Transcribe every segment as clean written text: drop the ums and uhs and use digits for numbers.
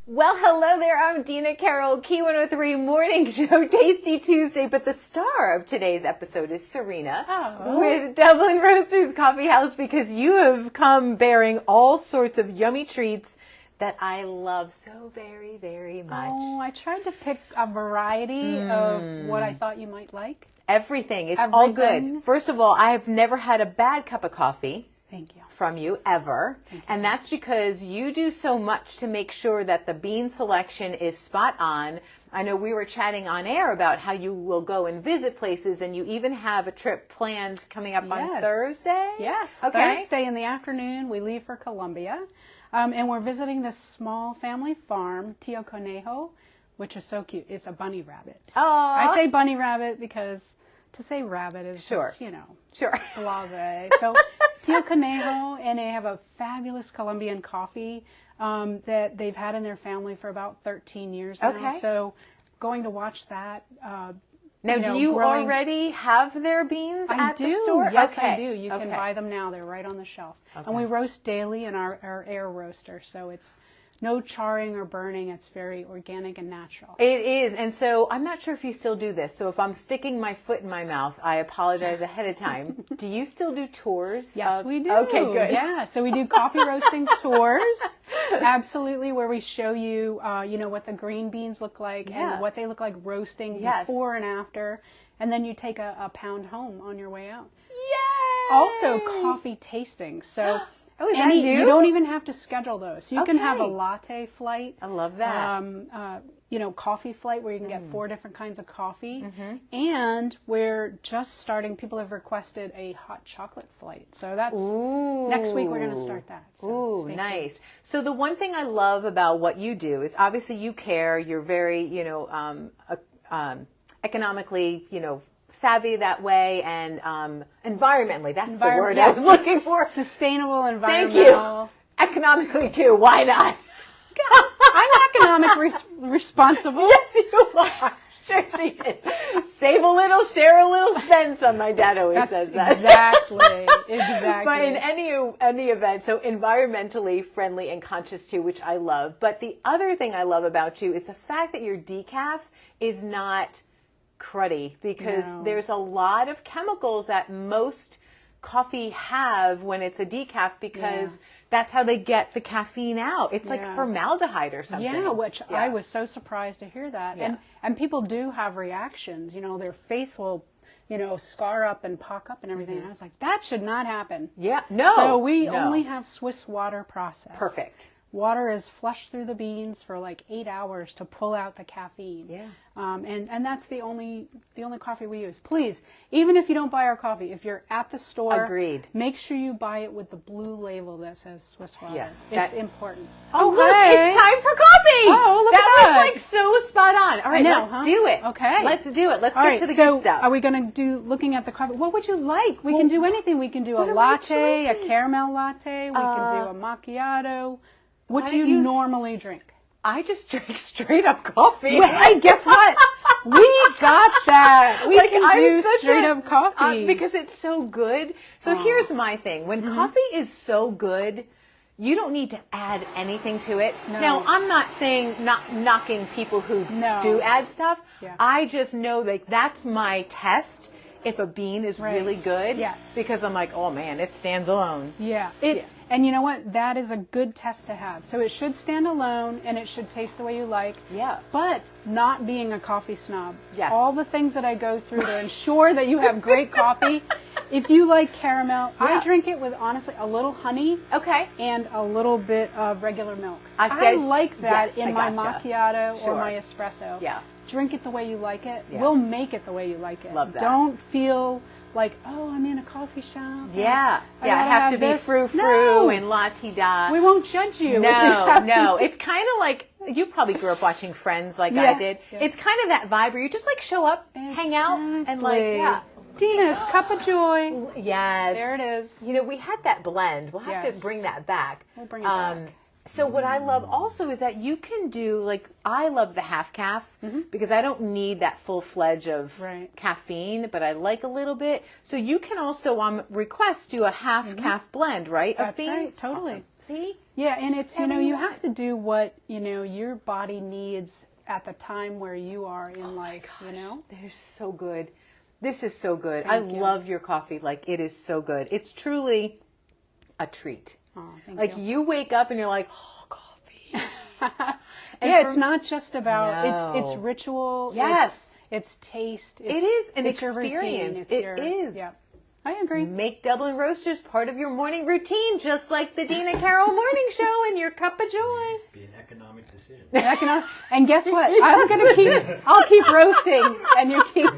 Well, hello there. I'm Dina, Carole, Key 103 Morning Show, Tasty Tuesday. But the star of today's episode is Serena with Dublin Roasters Coffee House, because you have come bearing all sorts of yummy treats that I love so very, very much. Oh, I tried to pick a variety of what I thought you might like. Everything. It's all good. First of all, I have never had a bad cup of coffee. Thank you. From you ever. And that's because you do so much to make sure that the bean selection is spot on. I know we were chatting on air about how you will go and visit places, and you even have a trip planned coming up on Thursday? Yes. Okay. Thursday in the afternoon, we leave for Colombia. And we're visiting this small family farm, Tío Conejo, which is so cute. It's a bunny rabbit. Oh. I say bunny rabbit because to say rabbit is just, blase. So Tío Conejo, and they have a fabulous Colombian coffee that they've had in their family for about 13 years now. Okay. So going to watch that. Now, do you already have their beans at the store? Yes, I do. You can buy them now. They're right on the shelf. And we roast daily in our air roaster, so it's no charring or burning. It's very organic and natural. It is. And so I'm not sure if you still do this. So if I'm sticking my foot in my mouth, I apologize ahead of time. Do you still do tours? Yes, we do. Okay, good. Yeah. So we do coffee roasting tours. Absolutely. Where we show you, what the green beans look like and what they look like roasting before and after. And then you take a pound home on your way out. Yay! Also coffee tasting. So is that new? You don't even have to schedule those. You can have a latte flight. I love that. Coffee flight where you can get 4 different kinds of coffee. And we're just starting, people have requested a hot chocolate flight. So that's, next week we're going to start that. So nice. So the one thing I love about what you do is obviously you care, you're very, economically, savvy that way, and environmentally, that's the word I was looking for. Sustainable, environmental. Thank you. Economically too, why not? I'm economic responsible. Yes, you are. Sure she is. Save a little, share a little, spend some. My dad always says that. Exactly. But in any event, so environmentally friendly and conscious too, which I love. But the other thing I love about you is the fact that your decaf is not cruddy, because there's a lot of chemicals that most coffee have when it's a decaf, because that's how they get the caffeine out. It's like formaldehyde or something. Yeah, which I was so surprised to hear that. Yeah. And people do have reactions. Their face will, scar up and pock up and everything. And I was like, that should not happen. Yeah, no. So we only have Swiss water process. Perfect. Water is flushed through the beans for like 8 hours to pull out the caffeine. Yeah. And that's the only coffee we use. Please, even if you don't buy our coffee, if you're at the store, agreed, make sure you buy it with the blue label that says Swiss water. Yeah, it's important. Oh, look, it's time for coffee. Oh, look at that. That was like so spot on. All right, let's do it. Okay. Let's do it. Let's get to the good stuff. Are we going to looking at the coffee? What would you like? We can do anything. We can do a latte, a caramel latte. We can do a macchiato. What do you normally drink? I just drink straight up coffee. Well, hey, guess what? We got that. We can do straight up coffee. Because it's so good. So here's my thing. When coffee is so good, you don't need to add anything to it. No. Now, I'm not saying not knocking people who do add stuff. Yeah. I just know that's my test if a bean is really good. Yes. Because I'm like, oh man, it stands alone. Yeah. And you know what? That is a good test to have. So it should stand alone, and it should taste the way you like. Yeah. But not being a coffee snob. Yes. All the things that I go through to ensure that you have great coffee. If you like caramel, I drink it with, honestly, a little honey. Okay. And a little bit of regular milk. I like that in my macchiato or my espresso. Yeah. Drink it the way you like it. Yeah. We'll make it the way you like it. Love that. Don't feel like, oh, I'm in a coffee shop. Yeah. I have to be frou-frou and la-ti-da. We won't judge you. No. It's kind of like, you probably grew up watching Friends like I did. Yeah. It's kind of that vibe where you just like show up, hang out, and like, Dina's Cup of Joy. Yes. There it is. We had that blend. We'll have to bring that back. We'll bring it back. So what I love also is that you can do, like, I love the half calf because I don't need that full fledged of caffeine, but I like a little bit. So you can also request do a half calf blend, right? That's of beans. right, totally. Awesome. See? Yeah, and it's, you have to do what, your body needs at the time where you are in life, They're so good. This is so good. I love your coffee. Like, it is so good. It's truly a treat. Oh, like you wake up and you're like, oh, coffee. Yeah, it's not just about it's ritual. Yes, it's taste. It is an it's experience. It is. Yeah, I agree. Make Dublin Roasters part of your morning routine, just like the Dina Carole morning show and your cup of joy. Be an economic decision. And guess what? I'll keep roasting, and you keep.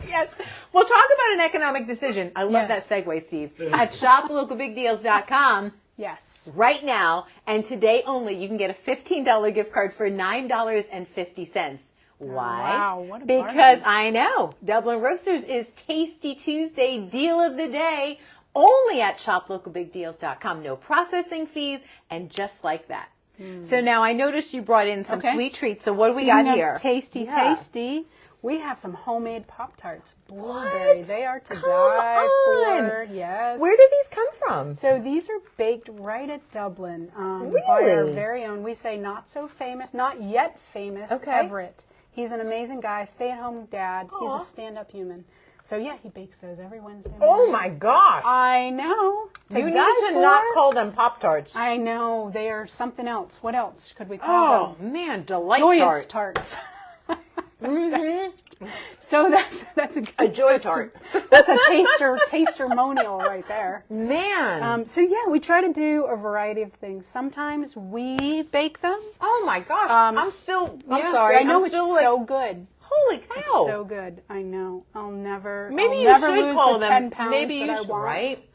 Yes. We'll talk about an economic decision. I love that segue, Steve. At shoplocalbigdeals.com. Yes. Right now, and today only, you can get a $15 gift card for $9.50. Why? Wow, what a Because bargain. I know Dublin Roasters is Tasty Tuesday deal of the day only at shoplocalbigdeals.com. No processing fees, and just like that. So now I noticed you brought in some sweet treats. So what do we got here? Tasty. We have some homemade Pop-Tarts. Blueberry. They are to die for. Yes. Where did these come from? So these are baked right at Dublin Really? by our very own, we say not so famous, not yet famous, Everett. He's an amazing guy, stay-at-home dad. He's a stand-up human. So yeah, he bakes those every Wednesday morning. Oh my gosh. I know. You need to not call them Pop-Tarts. I know. They are something else. What else could we call them? Oh man, delight Joyous tart. tarts. So that's a joy tart. That's a taster-monial right there. Man. So yeah, we try to do a variety of things. Sometimes we bake them. Oh my gosh. I'm sorry. I know I'm it's still so good. Holy cow. It's so good. I know. I'll never you never should lose call the them 10 pounds maybe that you I should, want. right?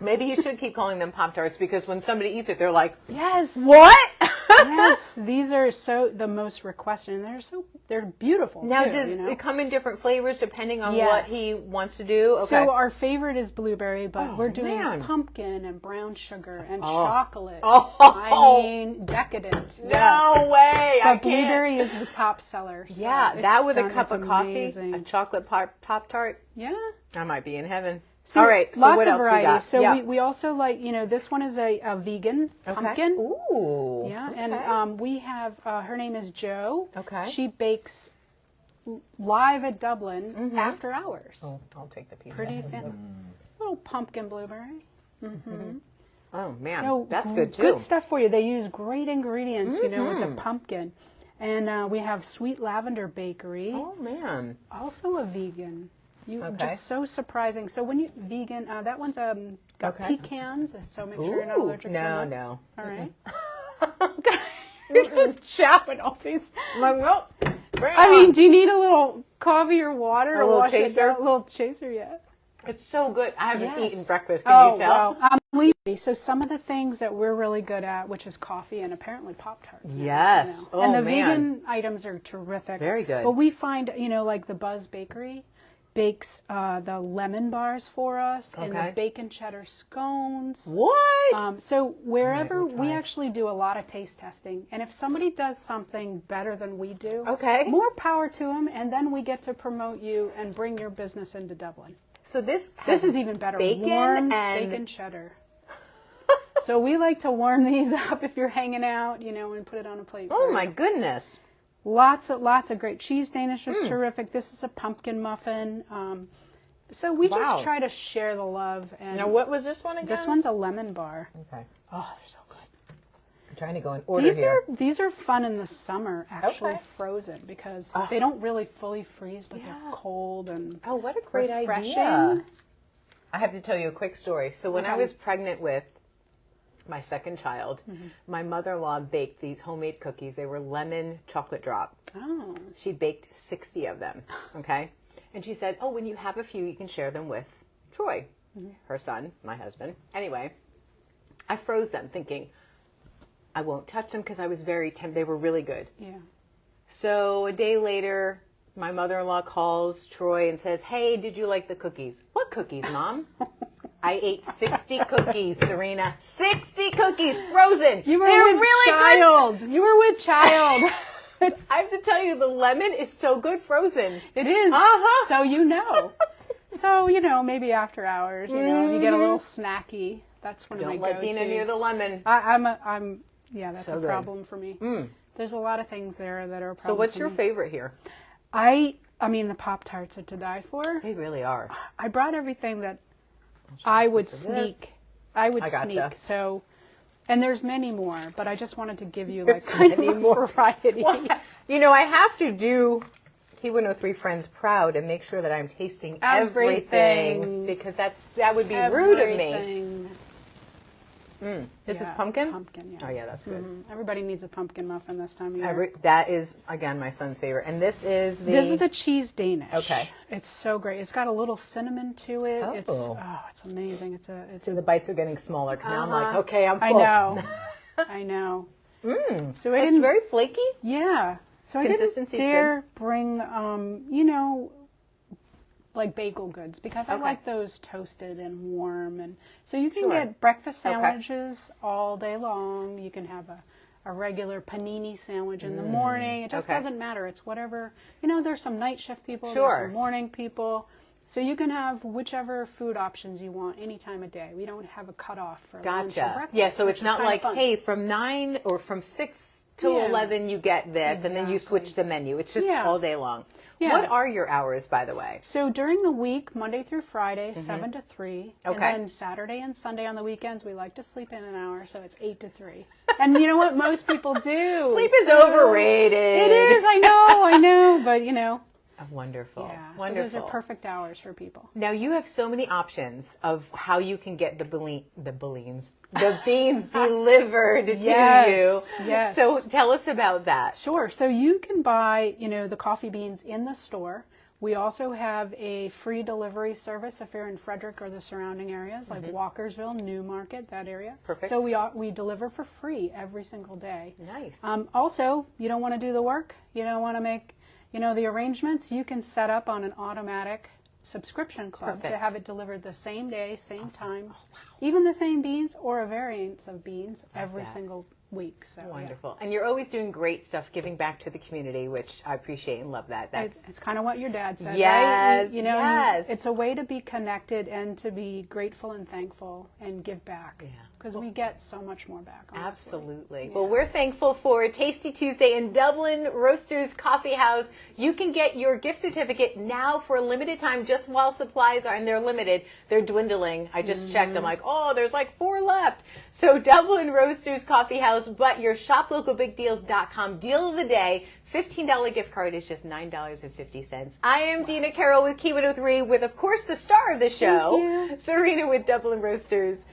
Maybe you should keep calling them Pop-Tarts because when somebody eats it, they're like, Yes. what? Yes, these are the most requested, and they're beautiful. Now, too, does it come in different flavors depending on Yes. what he wants to do? Okay. So our favorite is blueberry, but we're doing pumpkin and brown sugar and chocolate. I mean, decadent. No way. But blueberry is the top seller. So that with a cup of amazing. coffee, a chocolate Pop-Tart. Yeah. I might be in heaven. So all right. So lots what of else varieties. we got? So we also like, this one is a vegan pumpkin. Ooh. Yeah, okay. and we have, her name is Jo. Okay. She bakes live at Dublin after hours. Oh, I'll take the piece. Pretty little pumpkin blueberry. Oh man, So that's good too. Good stuff for you. They use great ingredients, with the pumpkin. And we have Sweet Lavender Bakery. Oh man. Also a vegan. Just so surprising. So when you vegan, that one's got pecans. So make sure you're not allergic to nuts. No. All right. You're just chopping all these. I mean, do you need a little coffee or water? A little chaser? A little chaser, yeah. It's so good. I haven't eaten breakfast. Can you tell? Wow. So some of the things that we're really good at, which is coffee and apparently Pop-Tarts. Yes. Oh, and the man. vegan items are terrific. Very good. But we find, like the Buzz Bakery bakes the lemon bars for us and the bacon cheddar scones. What? So wherever we actually do a lot of taste testing, and if somebody does something better than we do, more power to them, and then we get to promote you and bring your business into Dublin. So this is even better. Bacon warm and bacon cheddar. So we like to warm these up if you're hanging out, and put it on a plate. Oh my goodness. Lots of great cheese Danish is terrific. This is a pumpkin muffin. So we just try to share the love. And now, what was this one again? This one's a lemon bar. Okay. Oh, they're so good. I'm trying to go in order here. These are fun in the summer, actually frozen, because they don't really fully freeze, but they're cold and what a great refreshing. idea. I have to tell you a quick story. So when I was pregnant with my second child, my mother-in-law baked these homemade cookies. They were lemon chocolate drop. Oh. She baked 60 of them, okay? And she said, when you have a few, you can share them with Troy, her son, my husband. Anyway, I froze them thinking, I won't touch them because I was very tempted. They were really good. Yeah. So a day later, my mother-in-law calls Troy and says, hey, did you like the cookies? What cookies, Mom? I ate 60 cookies, Serena. 60 cookies, frozen. You were They're with really child. Good. You were with child. I have to tell you, the lemon is so good frozen. It is. Uh-huh. So you know. So, maybe after hours, you get a little snacky. That's one of my go-tos. Don't let Dina near the lemon. That's so a good. problem for me. There's a lot of things there that are a problem. So what's your favorite here? I mean, the Pop-Tarts are to die for. They really are. I brought everything that I would sneak. Gotcha. So, and there's many more, but I just wanted to give you like kind of a variety. Well, I have to do T103 Friends proud and make sure that I'm tasting everything because that would be rude of me. This is pumpkin? Pumpkin, yeah. Oh, yeah, that's good. Everybody needs a pumpkin muffin this time of year. That is, again, my son's favorite. And this is the cheese Danish. Okay. It's so great. It's got a little cinnamon to it. Oh. It's amazing. So the bites are getting smaller because now I'm like, okay, I'm full. I know. I know. So it's very flaky? Yeah. So I didn't dare bring, like bagel goods because I like those toasted and warm, and so you can get breakfast sandwiches all day long. You can have a regular panini sandwich in the morning. It just doesn't matter. It's whatever, there's some night shift people, there's some morning people. So you can have whichever food options you want any time of day. We don't have a cutoff for lunch or breakfast. Yeah, so it's not like, hey, from 9 or from 6 till 11 you get this, and then you switch the menu. It's just all day long. Yeah. What are your hours, by the way? So during the week, Monday through Friday, 7 to 3. And then Saturday and Sunday on the weekends, we like to sleep in an hour, so it's 8 to 3. And you know what most people do? Sleep is overrated. It is, I know, but Wonderful. Yeah, wonderful. So those are perfect hours for people. Now you have so many options of how you can get the beans delivered to you. Yes. So tell us about that. Sure. So you can buy, the coffee beans in the store. We also have a free delivery service if you're in Frederick or the surrounding areas, like Walkersville, Newmarket, that area. Perfect. So we deliver for free every single day. Nice. Also, you don't want to do the work. You don't want to make the arrangements. You can set up on an automatic subscription club to have it delivered the same day, same time, even the same beans or a variance of beans every single week. So wonderful. And you're always doing great stuff, giving back to the community, which I appreciate and love that. It's kind of what your dad said, yes, right? Yes. It's a way to be connected and to be grateful and thankful and give back. Yeah. Because we get so much more back, honestly. Absolutely. Yeah. Well, we're thankful for Tasty Tuesday in Dublin Roasters Coffee House. You can get your gift certificate now for a limited time, just while supplies are, and they're limited. They're dwindling. I just checked. I'm like, there's like 4 left. So Dublin Roasters Coffee House, but your shoplocalbigdeals.com deal of the day, $15 gift card is just $9.50. I am Dina Carole with Key 103 with, of course, the star of the show, Serena with Dublin Roasters.